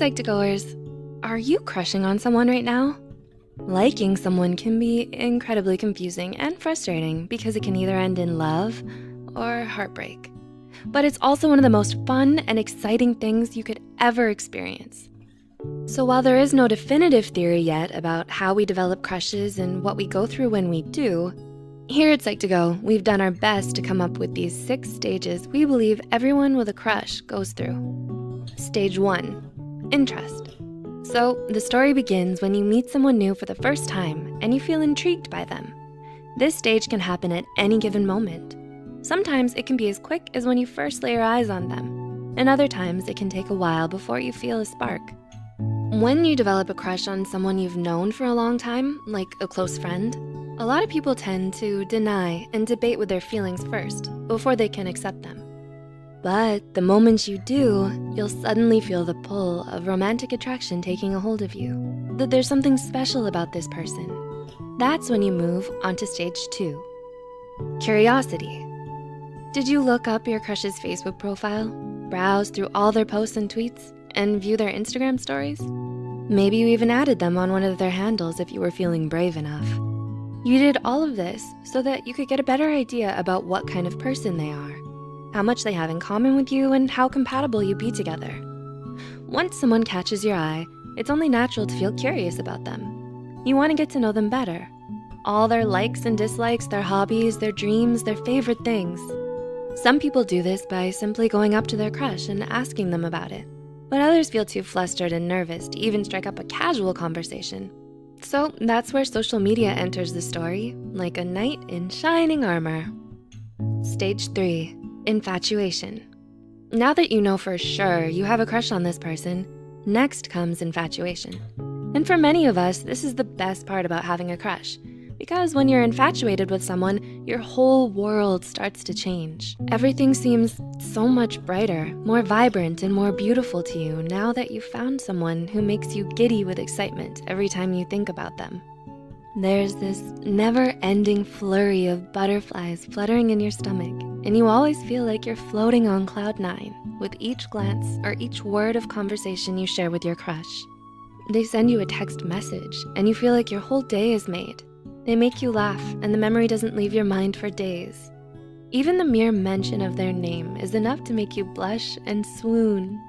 Psych2Goers. Are you crushing on someone right now? Liking someone can be incredibly confusing and frustrating because it can either end in love or heartbreak. But it's also one of the most fun and exciting things you could ever experience. So while there is no definitive theory yet about how we develop crushes and what we go through when we do, here at Psych2Go, we've done our best to come up with these 6 stages we believe everyone with a crush goes through. Stage 1, interest. So the story begins when you meet someone new for the first time and you feel intrigued by them. This stage can happen at any given moment. Sometimes it can be as quick as when you first lay your eyes on them, and other times it can take a while before you feel a spark. When you develop a crush on someone you've known for a long time, like a close friend, a lot of people tend to deny and debate with their feelings first before they can accept them. But the moment you do, you'll suddenly feel the pull of romantic attraction taking a hold of you, that there's something special about this person. That's when you move on to stage 2, curiosity. Did you look up your crush's Facebook profile, browse through all their posts and tweets, and view their Instagram stories? Maybe you even added them on one of their handles if you were feeling brave enough. You did all of this so that you could get a better idea about what kind of person they are, how much they have in common with you, and how compatible you be together. Once someone catches your eye, it's only natural to feel curious about them. You wanna get to know them better. All their likes and dislikes, their hobbies, their dreams, their favorite things. Some people do this by simply going up to their crush and asking them about it, but others feel too flustered and nervous to even strike up a casual conversation. So that's where social media enters the story, like a knight in shining armor. Stage 3, infatuation. Now that you know for sure you have a crush on this person, next comes infatuation. And for many of us, this is the best part about having a crush, because when you're infatuated with someone, your whole world starts to change. Everything seems so much brighter, more vibrant, and more beautiful to you now that you've found someone who makes you giddy with excitement every time you think about them. There's this never-ending flurry of butterflies fluttering in your stomach, and you always feel like you're floating on cloud 9 with each glance or each word of conversation you share with your crush. They send you a text message, and you feel like your whole day is made. They make you laugh, and the memory doesn't leave your mind for days. Even the mere mention of their name is enough to make you blush and swoon.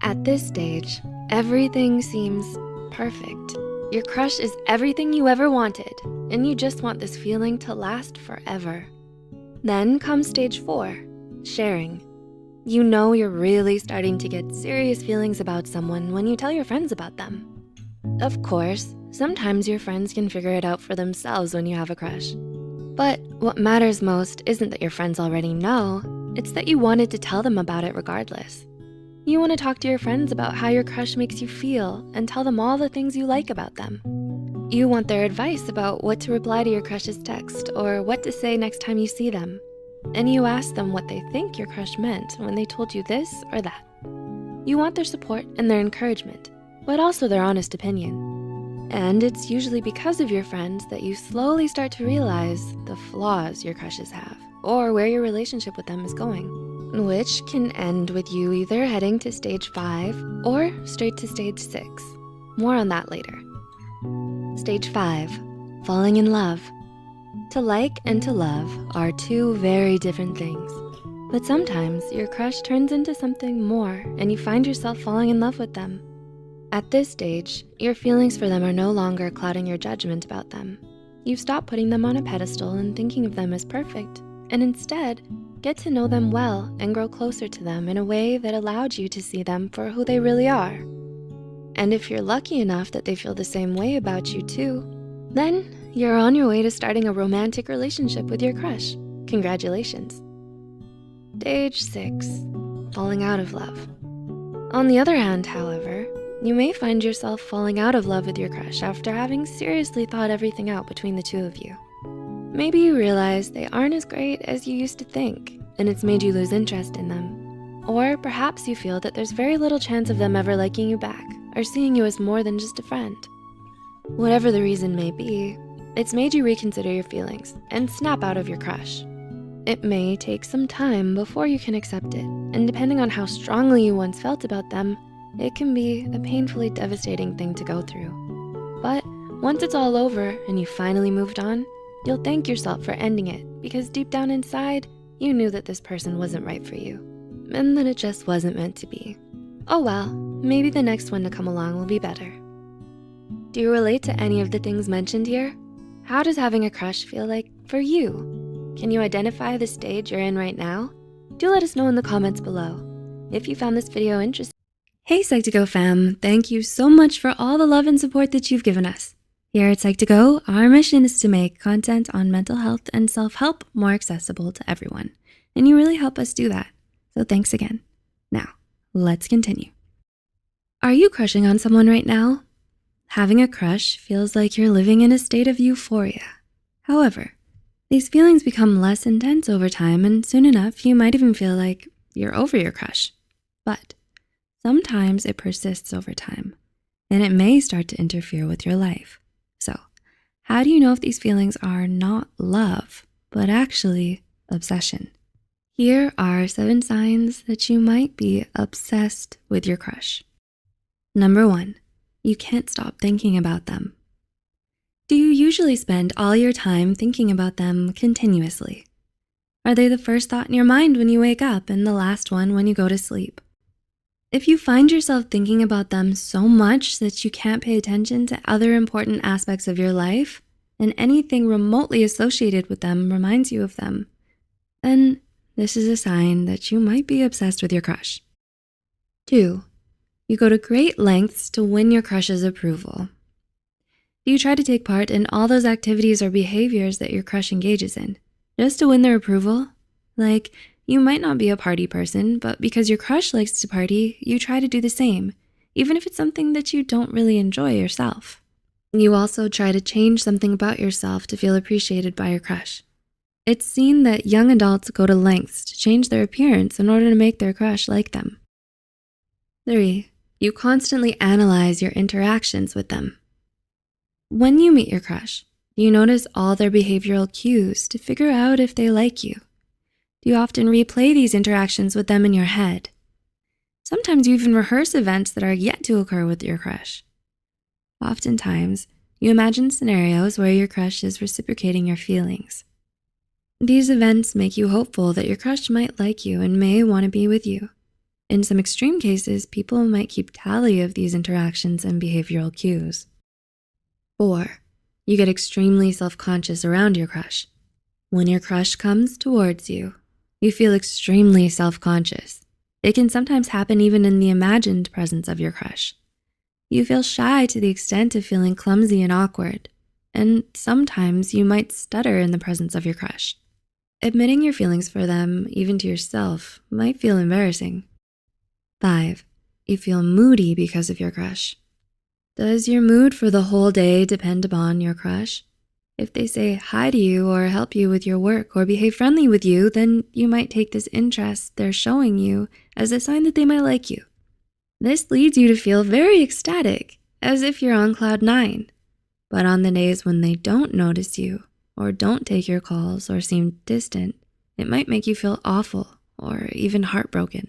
At this stage, everything seems perfect. Your crush is everything you ever wanted, and you just want this feeling to last forever. Then comes stage 4, sharing. You know you're really starting to get serious feelings about someone when you tell your friends about them. Of course, sometimes your friends can figure it out for themselves when you have a crush. But what matters most isn't that your friends already know, it's that you wanted to tell them about it regardless. You wanna talk to your friends about how your crush makes you feel and tell them all the things you like about them. You want their advice about what to reply to your crush's text or what to say next time you see them. And you ask them what they think your crush meant when they told you this or that. You want their support and their encouragement, but also their honest opinion. And it's usually because of your friends that you slowly start to realize the flaws your crushes have or where your relationship with them is going, which can end with you either heading to stage 5 or straight to stage 6. More on that later. Stage 5, falling in love. To like and to love are 2 very different things, but sometimes your crush turns into something more and you find yourself falling in love with them. At this stage, your feelings for them are no longer clouding your judgment about them. You've stopped putting them on a pedestal and thinking of them as perfect, and instead, get to know them well and grow closer to them in a way that allowed you to see them for who they really are. And if you're lucky enough that they feel the same way about you too, then you're on your way to starting a romantic relationship with your crush. Congratulations. Stage 6, falling out of love. On the other hand, however, you may find yourself falling out of love with your crush after having seriously thought everything out between the 2 of you. Maybe you realize they aren't as great as you used to think, and it's made you lose interest in them. Or perhaps you feel that there's very little chance of them ever liking you back or seeing you as more than just a friend. Whatever the reason may be, it's made you reconsider your feelings and snap out of your crush. It may take some time before you can accept it, and depending on how strongly you once felt about them, It can be a painfully devastating thing to go through. But once it's all over and you finally moved on, you'll thank yourself for ending it because deep down inside, you knew that this person wasn't right for you and that it just wasn't meant to be. Oh well, maybe the next one to come along will be better. Do you relate to any of the things mentioned here? How does having a crush feel like for you? Can you identify the stage you're in right now? Do let us know in the comments below. If you found this video interesting. Hey Psych2Go fam, thank you so much for all the love and support that you've given us. Here at Psych2Go, our mission is to make content on mental health and self-help more accessible to everyone. And you really help us do that. So thanks again. Now, let's continue. Are you crushing on someone right now? Having a crush feels like you're living in a state of euphoria. However, these feelings become less intense over time, and soon enough, you might even feel like you're over your crush. But sometimes it persists over time, and it may start to interfere with your life. So, how do you know if these feelings are not love, but actually obsession? Here are 7 signs that you might be obsessed with your crush. Number 1, you can't stop thinking about them. Do you usually spend all your time thinking about them continuously? Are they the first thought in your mind when you wake up and the last one when you go to sleep? If you find yourself thinking about them so much that you can't pay attention to other important aspects of your life, and anything remotely associated with them reminds you of them, then this is a sign that you might be obsessed with your crush. 2, you go to great lengths to win your crush's approval. Do you try to take part in all those activities or behaviors that your crush engages in, just to win their approval? Like, you might not be a party person, but because your crush likes to party, you try to do the same, even if it's something that you don't really enjoy yourself. You also try to change something about yourself to feel appreciated by your crush. It's seen that young adults go to lengths to change their appearance in order to make their crush like them. 3, you constantly analyze your interactions with them. When you meet your crush, do you notice all their behavioral cues to figure out if they like you? Do you often replay these interactions with them in your head? Sometimes you even rehearse events that are yet to occur with your crush. Oftentimes, you imagine scenarios where your crush is reciprocating your feelings. These events make you hopeful that your crush might like you and may want to be with you. In some extreme cases, people might keep tally of these interactions and behavioral cues. 4, you get extremely self-conscious around your crush. When your crush comes towards you, you feel extremely self-conscious. It can sometimes happen even in the imagined presence of your crush. You feel shy to the extent of feeling clumsy and awkward, and sometimes you might stutter in the presence of your crush. Admitting your feelings for them, even to yourself, might feel embarrassing. 5, you feel moody because of your crush. Does your mood for the whole day depend upon your crush? If they say hi to you or help you with your work or behave friendly with you, then you might take this interest they're showing you as a sign that they might like you. This leads you to feel very ecstatic, as if you're on cloud 9. But on the days when they don't notice you or don't take your calls or seem distant, it might make you feel awful or even heartbroken.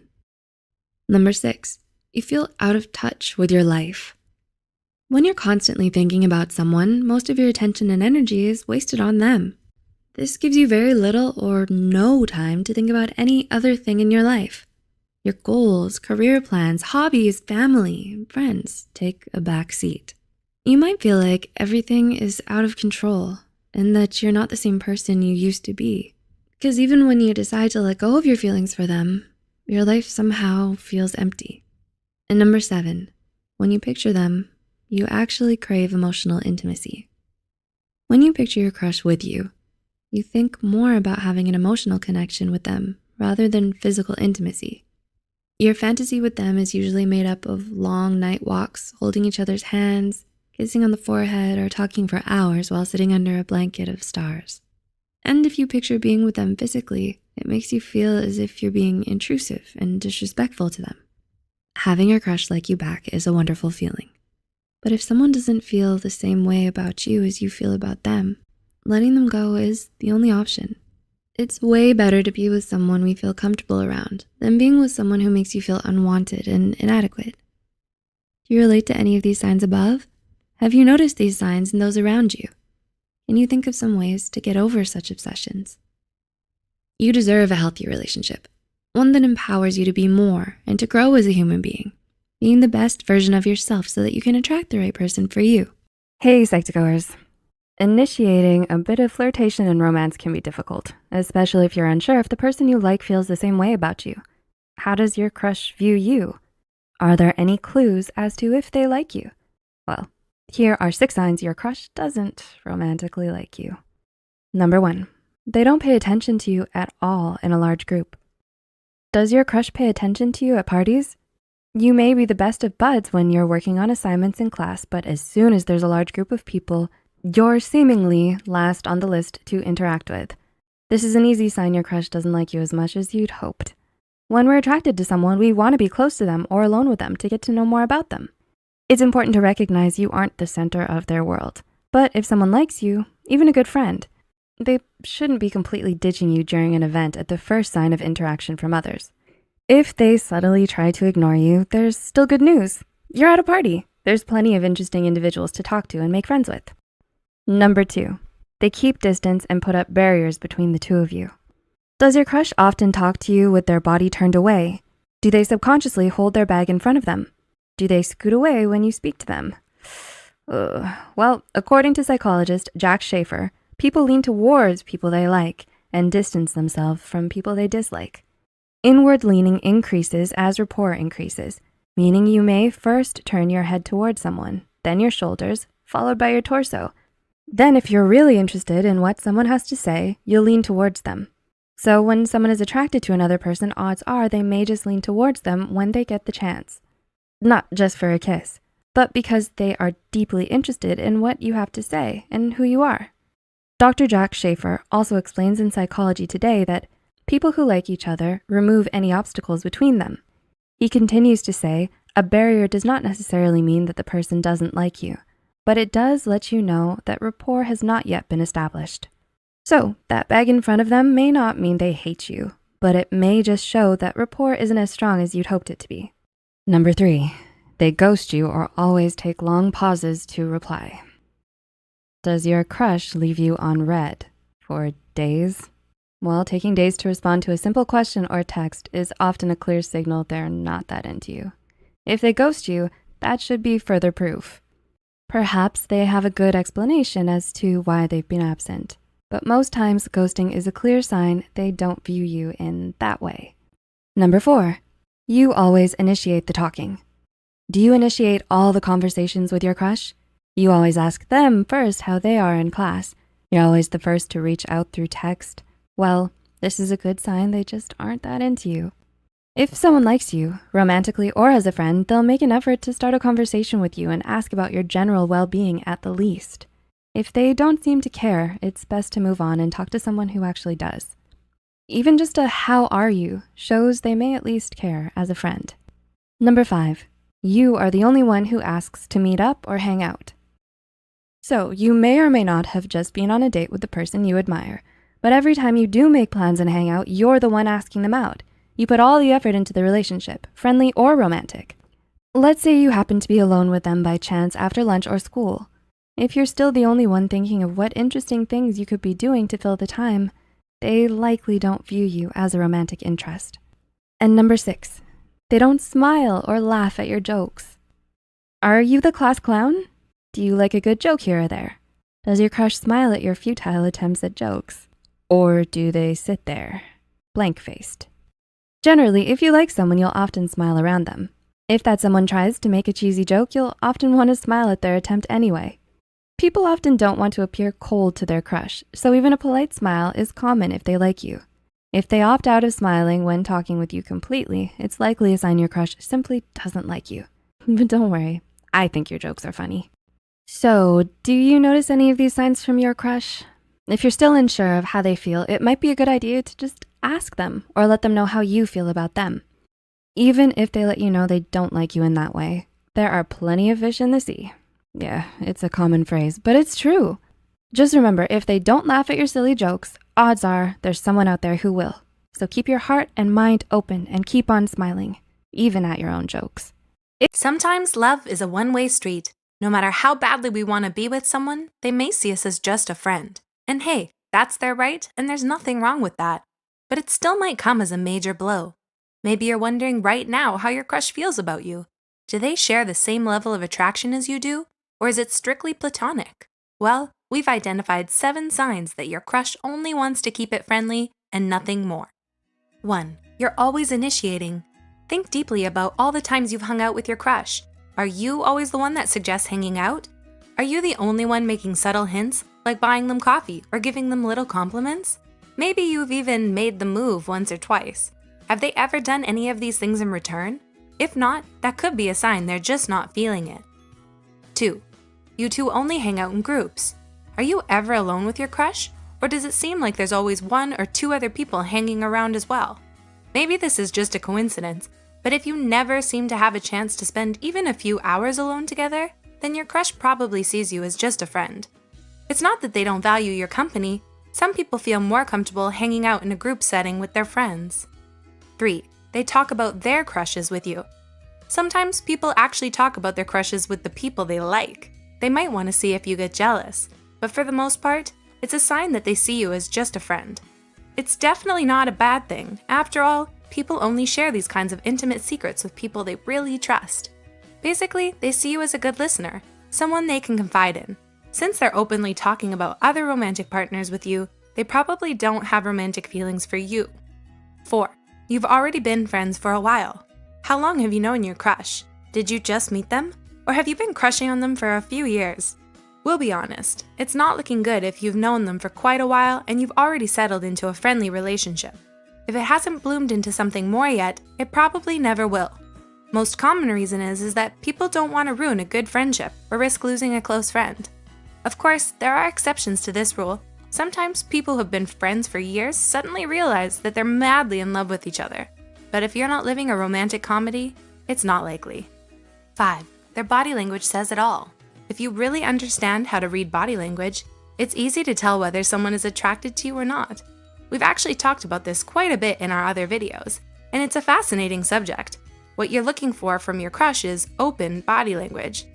Number 6, you feel out of touch with your life. When you're constantly thinking about someone, most of your attention and energy is wasted on them. This gives you very little or no time to think about any other thing in your life. Your goals, career plans, hobbies, family, and friends take a back seat. You might feel like everything is out of control and that you're not the same person you used to be. Because even when you decide to let go of your feelings for them, your life somehow feels empty. And number 7, when you picture them, you actually crave emotional intimacy. When you picture your crush with you, you think more about having an emotional connection with them rather than physical intimacy. Your fantasy with them is usually made up of long night walks, holding each other's hands, kissing on the forehead, or talking for hours while sitting under a blanket of stars. And if you picture being with them physically, it makes you feel as if you're being intrusive and disrespectful to them. Having your crush like you back is a wonderful feeling. But if someone doesn't feel the same way about you as you feel about them, letting them go is the only option. It's way better to be with someone we feel comfortable around than being with someone who makes you feel unwanted and inadequate. Do you relate to any of these signs above? Have you noticed these signs in those around you? Can you think of some ways to get over such obsessions? You deserve a healthy relationship, one that empowers you to be more and to grow as a human being the best version of yourself so that you can attract the right person for you. Hey, Psych2Goers. Initiating a bit of flirtation and romance can be difficult, especially if you're unsure if the person you like feels the same way about you. How does your crush view you? Are there any clues as to if they like you? Well, here are 6 signs your crush doesn't romantically like you. Number 1, they don't pay attention to you at all in a large group. Does your crush pay attention to you at parties? You may be the best of buds when you're working on assignments in class, but as soon as there's a large group of people, you're seemingly last on the list to interact with. This is an easy sign your crush doesn't like you as much as you'd hoped. When we're attracted to someone, we want to be close to them or alone with them to get to know more about them. It's important to recognize you aren't the center of their world. But if someone likes you, even a good friend, they shouldn't be completely ditching you during an event at the first sign of interaction from others. If they subtly try to ignore you, there's still good news. You're at a party. There's plenty of interesting individuals to talk to and make friends with. Number 2, they keep distance and put up barriers between the two of you. Does your crush often talk to you with their body turned away? Do they subconsciously hold their bag in front of them? Do they scoot away when you speak to them? Well, according to psychologist Jack Schafer, people lean towards people they like and distance themselves from people they dislike. Inward leaning increases as rapport increases, meaning you may first turn your head towards someone, then your shoulders, followed by your torso. Then if you're really interested in what someone has to say, you'll lean towards them. So when someone is attracted to another person, odds are they may just lean towards them when they get the chance. Not just for a kiss, but because they are deeply interested in what you have to say and who you are. Dr. Jack Schafer also explains in Psychology Today that people who like each other remove any obstacles between them. He continues to say, a barrier does not necessarily mean that the person doesn't like you, but it does let you know that rapport has not yet been established. So that bag in front of them may not mean they hate you, but it may just show that rapport isn't as strong as you'd hoped it to be. Number 3, they ghost you or always take long pauses to reply. Does your crush leave you on red for days? Well, taking days to respond to a simple question or text is often a clear signal they're not that into you. If they ghost you, that should be further proof. Perhaps they have a good explanation as to why they've been absent, but most times ghosting is a clear sign they don't view you in that way. Number 4, you always initiate the talking. Do you initiate all the conversations with your crush? You always ask them first how they are in class. You're always the first to reach out through text. Well, this is a good sign they just aren't that into you. If someone likes you, romantically or as a friend, they'll make an effort to start a conversation with you and ask about your general well-being at the least. If they don't seem to care, it's best to move on and talk to someone who actually does. Even just a "how are you" shows they may at least care as a friend. Number 5, you are the only one who asks to meet up or hang out. So you may or may not have just been on a date with the person you admire, but every time you do make plans and hang out, you're the one asking them out. You put all the effort into the relationship, friendly or romantic. Let's say you happen to be alone with them by chance after lunch or school. If you're still the only one thinking of what interesting things you could be doing to fill the time, they likely don't view you as a romantic interest. And number 6, they don't smile or laugh at your jokes. Are you the class clown? Do you like a good joke here or there? Does your crush smile at your futile attempts at jokes? Or do they sit there, blank-faced? Generally, if you like someone, you'll often smile around them. If that someone tries to make a cheesy joke, you'll often want to smile at their attempt anyway. People often don't want to appear cold to their crush, so even a polite smile is common if they like you. If they opt out of smiling when talking with you completely, it's likely a sign your crush simply doesn't like you. But don't worry, I think your jokes are funny. So, do you notice any of these signs from your crush? If you're still unsure of how they feel, it might be a good idea to just ask them or let them know how you feel about them. Even if they let you know they don't like you in that way, there are plenty of fish in the sea. Yeah, it's a common phrase, but it's true. Just remember, if they don't laugh at your silly jokes, odds are there's someone out there who will. So keep your heart and mind open and keep on smiling, even at your own jokes. Sometimes love is a one-way street. No matter how badly we want to be with someone, they may see us as just a friend. And hey, that's their right, and there's nothing wrong with that. But it still might come as a major blow. Maybe you're wondering right now how your crush feels about you. Do they share the same level of attraction as you do? Or is it strictly platonic? Well, we've identified 7 signs that your crush only wants to keep it friendly and nothing more. 1. You're always initiating. Think deeply about all the times you've hung out with your crush. Are you always the one that suggests hanging out? Are you the only one making subtle hints, like buying them coffee or giving them little compliments? Maybe you've even made the move once or twice. Have they ever done any of these things in return? If not, that could be a sign they're just not feeling it. 2. You two only hang out in groups. Are you ever alone with your crush? Or does it seem like there's always 1 or 2 other people hanging around as well? Maybe this is just a coincidence, but if you never seem to have a chance to spend even a few hours alone together, then your crush probably sees you as just a friend. It's not that they don't value your company. Some people feel more comfortable hanging out in a group setting with their friends. 3. They talk about their crushes with you. Sometimes people actually talk about their crushes with the people they like. They might want to see if you get jealous, but for the most part, it's a sign that they see you as just a friend. It's definitely not a bad thing. After all, people only share these kinds of intimate secrets with people they really trust. Basically, they see you as a good listener, someone they can confide in. Since they're openly talking about other romantic partners with you, they probably don't have romantic feelings for you. 4. You've already been friends for a while. How long have you known your crush? Did you just meet them? Or have you been crushing on them for a few years? We'll be honest, it's not looking good if you've known them for quite a while and you've already settled into a friendly relationship. If it hasn't bloomed into something more yet, it probably never will. Most common reason is that people don't want to ruin a good friendship or risk losing a close friend. Of course, there are exceptions to this rule. Sometimes people who have been friends for years suddenly realize that they're madly in love with each other. But if you're not living a romantic comedy, it's not likely. 5. Their body language says it all. If you really understand how to read body language, it's easy to tell whether someone is attracted to you or not. We've actually talked about this quite a bit in our other videos, and it's a fascinating subject. What you're looking for from your crush is open body language.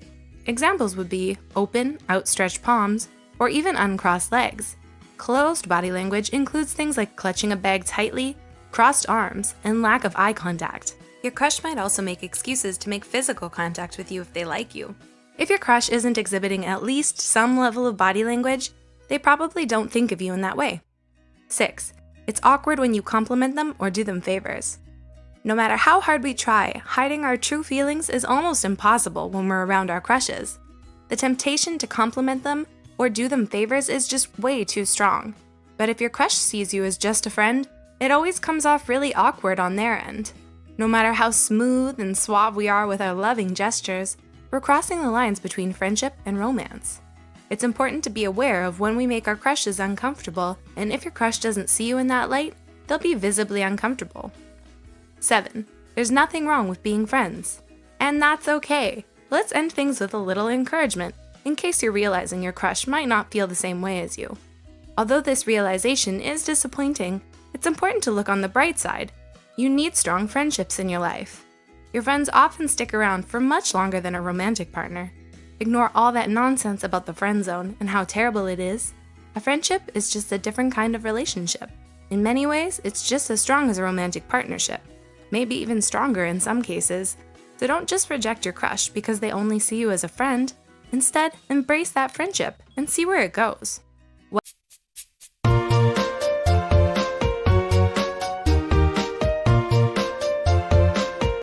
Examples would be open, outstretched palms, or even uncrossed legs. Closed body language includes things like clutching a bag tightly, crossed arms, and lack of eye contact. Your crush might also make excuses to make physical contact with you if they like you. If your crush isn't exhibiting at least some level of body language, they probably don't think of you in that way. 6. It's awkward when you compliment them or do them favors. No matter how hard we try, hiding our true feelings is almost impossible when we're around our crushes. The temptation to compliment them or do them favors is just way too strong. But if your crush sees you as just a friend, it always comes off really awkward on their end. No matter how smooth and suave we are with our loving gestures, we're crossing the lines between friendship and romance. It's important to be aware of when we make our crushes uncomfortable, and if your crush doesn't see you in that light, they'll be visibly uncomfortable. 7. There's nothing wrong with being friends. And that's okay. Let's end things with a little encouragement, in case you're realizing your crush might not feel the same way as you. Although this realization is disappointing, it's important to look on the bright side. You need strong friendships in your life. Your friends often stick around for much longer than a romantic partner. Ignore all that nonsense about the friend zone and how terrible it is. A friendship is just a different kind of relationship. In many ways, it's just as strong as a romantic partnership, maybe even stronger in some cases. So don't just reject your crush because they only see you as a friend. Instead, embrace that friendship and see where it goes.